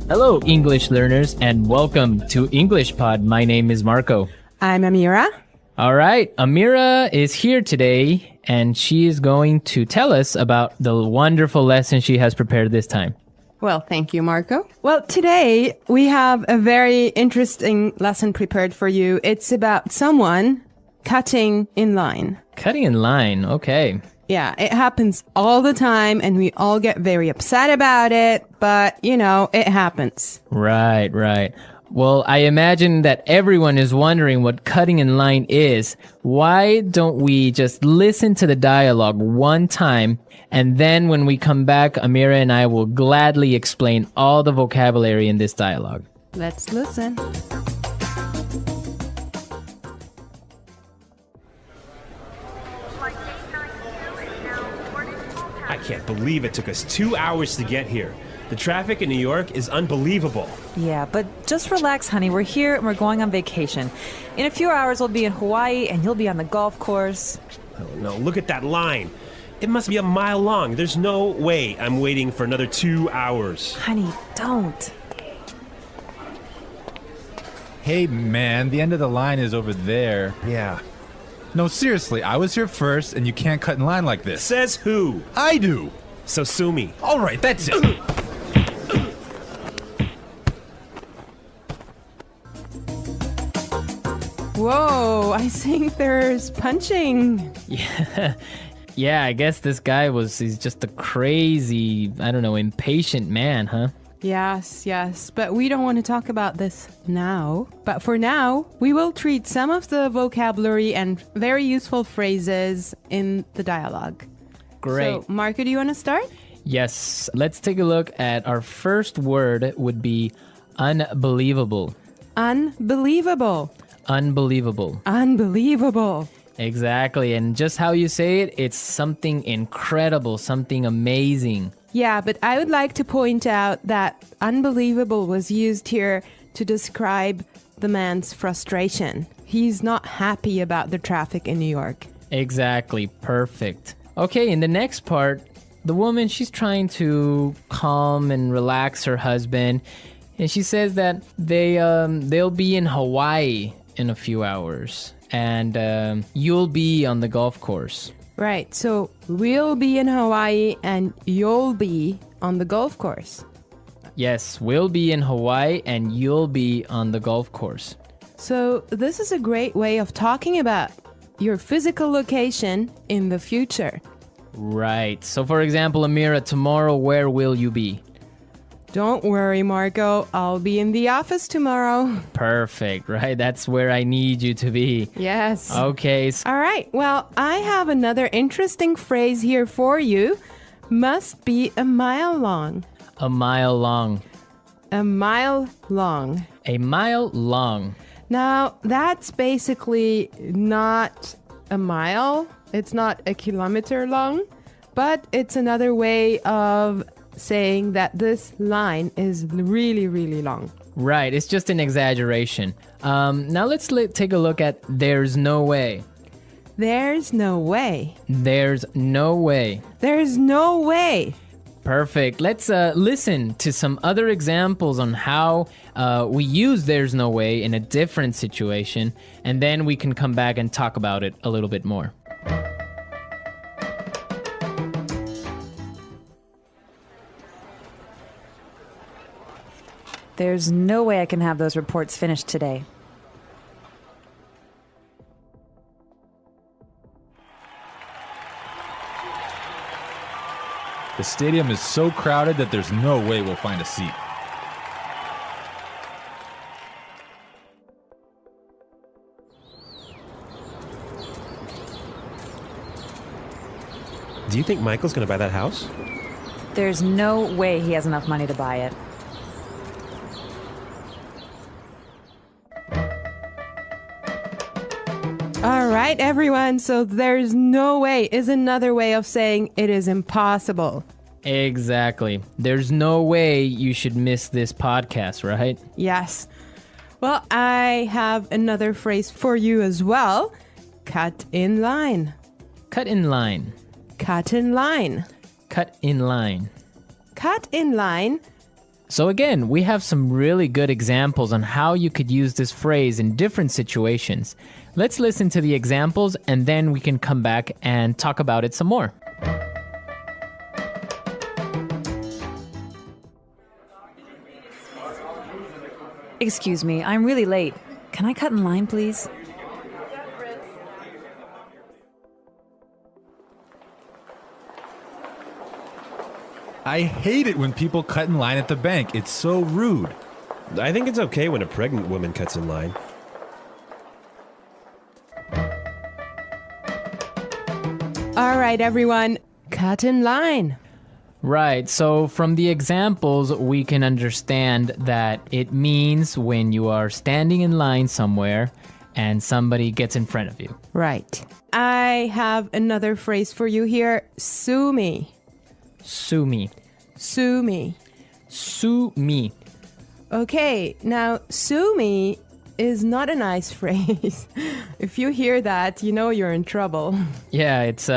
Hello, English learners, and welcome to English Pod. My name is Marco. I'm Amira. All right, Amira is here today, and she is going to tell us about the wonderful lesson she has prepared this time. Well, thank you, Marco. Well, today we have a very interesting lesson prepared for you. It's about someone cutting in line. Cutting in line, okay. Yeah, it happens all the time and we all get very upset about it, but it happens. Right. Well, I imagine that everyone is wondering what cutting in line is. Why don't we just listen to the dialogue one time, and then when we come back, Amira and I will gladly explain all the vocabulary in this dialogue. Let's listen. I can't believe it took us 2 hours to get here. The traffic in New York is unbelievable. Yeah, but just relax, honey. We're here and we're going on vacation. In a few hours, we'll be in Hawaii and you'll be on the golf course. Oh no, look at that line. It must be a mile long. There's no way I'm waiting for another 2 hours. Honey, don't. Hey, man, the end of the line is over there. Yeah. No, seriously, I was here first, and you can't cut in line like this. Says who? I do. So sue me. All right, that's it. Whoa, I think there's punching. Yeah, I guess this guy he's just a crazy, impatient man, huh? Yes, but we don't want to talk about this now. But for now, we will treat some of the vocabulary and very useful phrases in the dialogue. Great. So, Marco, do you want to start? Yes, let's take a look at our first word would be unbelievable. Unbelievable. Unbelievable. Unbelievable. Exactly, and just how you say it, it's something incredible, something amazing. Yeah, but I would like to point out that unbelievable was used here to describe the man's frustration. He's not happy about the traffic in New York. Exactly, perfect. Okay, in the next part, the woman, she's trying to calm and relax her husband, and she says that they'll be in Hawaii in a few hours, and you'll be on the golf course. Right, so we'll be in Hawaii and you'll be on the golf course. Yes, we'll be in Hawaii and you'll be on the golf course. So this is a great way of talking about your physical location in the future. Right. So for example, Amira, tomorrow, where will you be? Don't worry, Marco. I'll be in the office tomorrow. Perfect, right? That's where I need you to be. Yes. Okay. All right. Well, I have another interesting phrase here for you. Must be a mile long. A mile long. A mile long. A mile long. Now, that's basically not a mile. It's not a kilometer long, but it's another way of saying that this line is really, really long. Right, it's just an exaggeration. Now let's take a look at there's no way. There's no way. There's no way. There's no way. Perfect. Let's listen to some other examples on how we use there's no way in a different situation, and then we can come back and talk about it a little bit more. There's no way I can have those reports finished today. The stadium is so crowded that there's no way we'll find a seat. Do you think Michael's gonna buy that house? There's no way he has enough money to buy it. All right, everyone. So there's no way is another way of saying it is impossible. Exactly. There's no way you should miss this podcast, right? Yes. Well, I have another phrase for you as well. Cut in line. Cut in line. Cut in line. Cut in line. Cut in line So again, we have some really good examples on how you could use this phrase in different situations. Let's listen to the examples and then we can come back and talk about it some more. Excuse me, I'm really late. Can I cut in line, please? I hate it when people cut in line at the bank. It's so rude. I think it's okay when a pregnant woman cuts in line. All right, everyone, cut in line. Right, so from the examples, we can understand that it means when you are standing in line somewhere and somebody gets in front of you. Right. I have another phrase for you here. Sue me. Sue me. Sue me. Sue me. Okay, now sue me is not a nice phrase. If you hear that, you know you're in trouble. Yeah, it's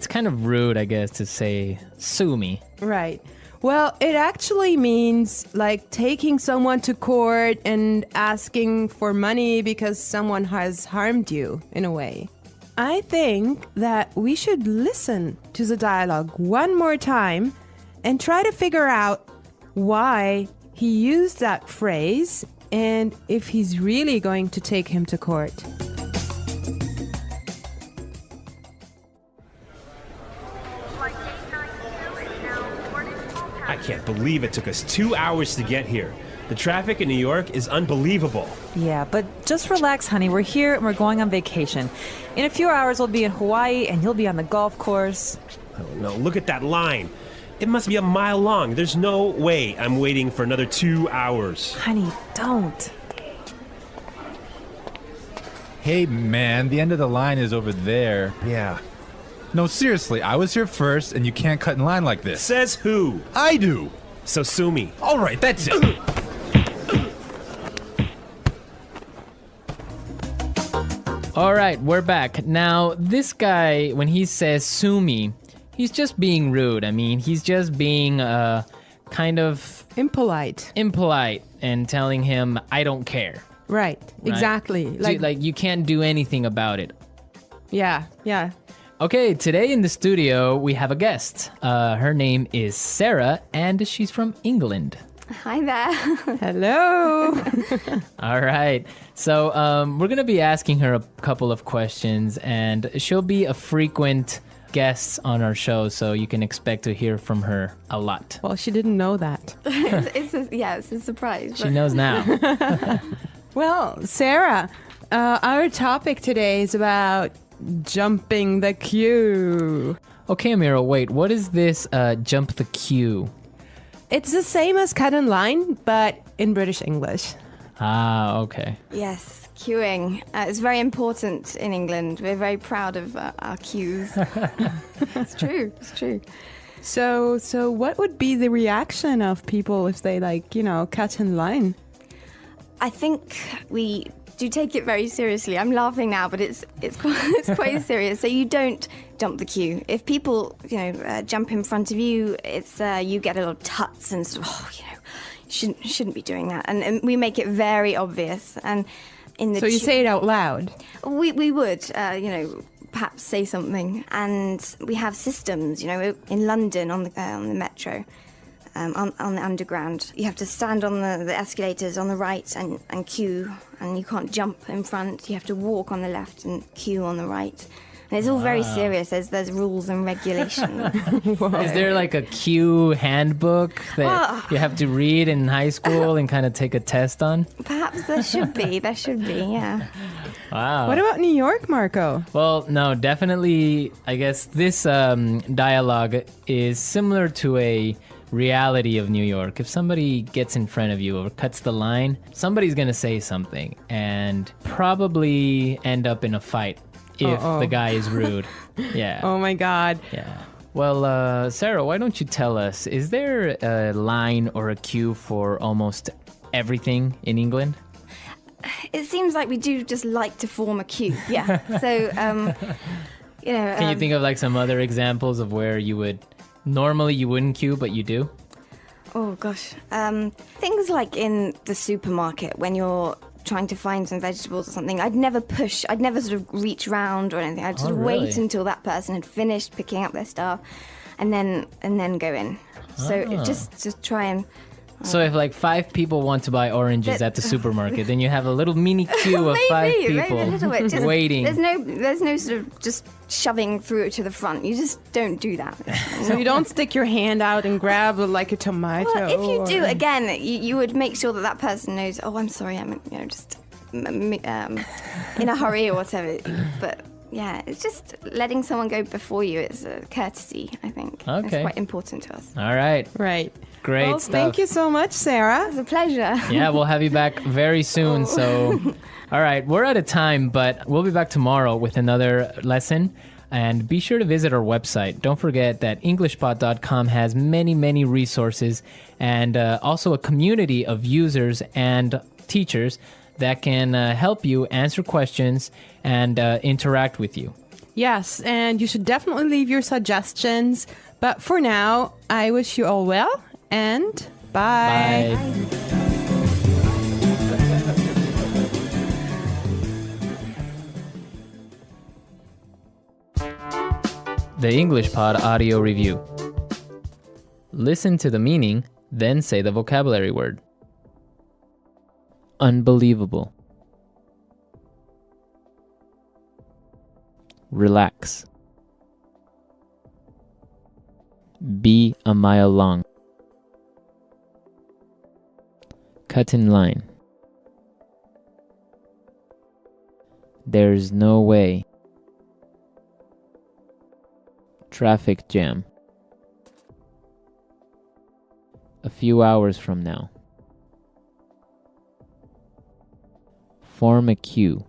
kind of rude, I guess, to say sue me. Right. Well, it actually means like taking someone to court and asking for money because someone has harmed you in a way. I think that we should listen to the dialogue one more time and try to figure out why he used that phrase and if he's really going to take him to court. I can't believe it took us 2 hours to get here. The traffic in New York is unbelievable. Yeah, but just relax, honey. We're here and we're going on vacation. In a few hours, we'll be in Hawaii and you'll be on the golf course. Oh no, look at that line. It must be a mile long. There's no way I'm waiting for another 2 hours. Honey, don't. Hey, man, the end of the line is over there. Yeah. No, seriously, I was here first, and you can't cut in line like this. Says who? I do. So sue me. All right, that's it. All right, we're back. Now, this guy, when he says sue me, he's just being rude. I mean, he's just being kind of Impolite. impolite and telling him, I don't care. Right. Exactly. Like you can't do anything about it. Yeah. Okay, today in the studio, we have a guest. Her name is Sarah, and she's from England. Hi there. Hello. All right. So we're going to be asking her a couple of questions, and she'll be a frequent guest on our show, so you can expect to hear from her a lot. Well, she didn't know that. it's a surprise. She knows now. Well, Sarah, our topic today is about jumping the queue. Okay, Amira, wait. What is this jump the queue? It's the same as cut in line, but in British English. Ah, okay. Yes, queuing. It's very important in England. We're very proud of our queues. It's true. So what would be the reaction of people if they cut in line? I think we do take it very seriously. I'm laughing now, but it's quite serious. So you don't jump the queue. If people jump in front of you, it's you get a lot of tuts and sort of, shouldn't be doing that. And we make it very obvious. And in the So you say it out loud. We would perhaps say something. And we have systems. In London on the metro. On the underground, you have to stand on the escalators on the right and queue, and you can't jump in front. You have to walk on the left and queue on the right. And it's all very serious. There's rules and regulations. Is there like a queue handbook that you have to read in high school and kind of take a test on? Perhaps there should be, yeah. Wow. What about New York, Marco? Well, no, definitely, I guess this dialogue is similar to a reality of New York. If somebody gets in front of you or cuts the line, somebody's going to say something and probably end up in a fight if the guy is rude. Yeah. Oh my God. Yeah. Well, Sarah, why don't you tell us, is there a line or a queue for almost everything in England? It seems like we do just like to form a queue. Yeah. So, Can you think of like some other examples of where you would normally you wouldn't queue, but you do? Oh gosh. Things like in the supermarket when you're trying to find some vegetables or something, I'd never sort of reach round or anything. I'd sort of really? wait until that person had finished picking up their stuff and then go in. So it just try and So if like 5 people want to buy oranges at the supermarket, then you have a little mini queue of 5 people maybe a little bit. Just, waiting. There's no sort of just shoving through it to the front. You just don't do that. So you don't stick your hand out and grab like a tomato. Well, if you do, or- again, you would make sure that person knows. Oh, I'm sorry, I'm just in a hurry or whatever. But yeah, it's just letting someone go before you is a courtesy. I think Okay. it's quite important to us. All right. Right. Great Well, stuff. thank you so much, Sarah. It's a pleasure. Yeah, we'll have you back very soon. So, all right, we're out of time, but we'll be back tomorrow with another lesson. And be sure to visit our website. Don't forget that EnglishPod.com has many, many resources and also a community of users and teachers that can help you answer questions and interact with you. Yes, and you should definitely leave your suggestions. But for now, I wish you all well and bye. Bye. The English Pod audio review. Listen to the meaning, then say the vocabulary word. Unbelievable. Relax. Be a mile long. Cut in line. There's no way. Traffic jam. A few hours from now. Form a queue.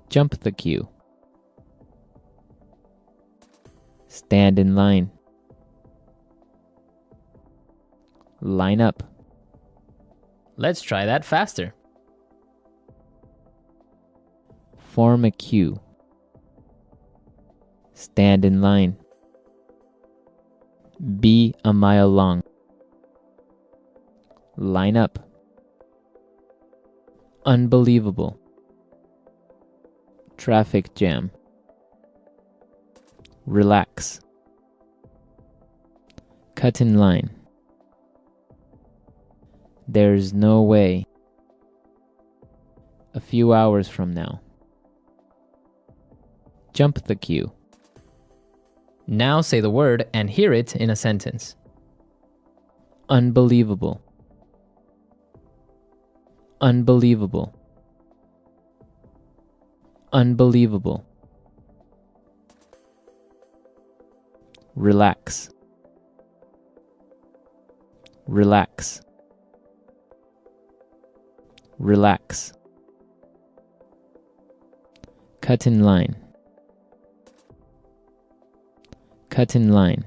Jump the queue. Stand in line. Line up. Let's try that faster. Form a queue. Stand in line. Be a mile long. Line up. Unbelievable. Traffic jam. Relax. Cut in line. There's no way. A few hours from now. Jump the queue. Now say the word and hear it in a sentence. Unbelievable. Unbelievable. Unbelievable. Relax. Relax. Relax. Cut in line. Cut in line.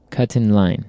Cut in line.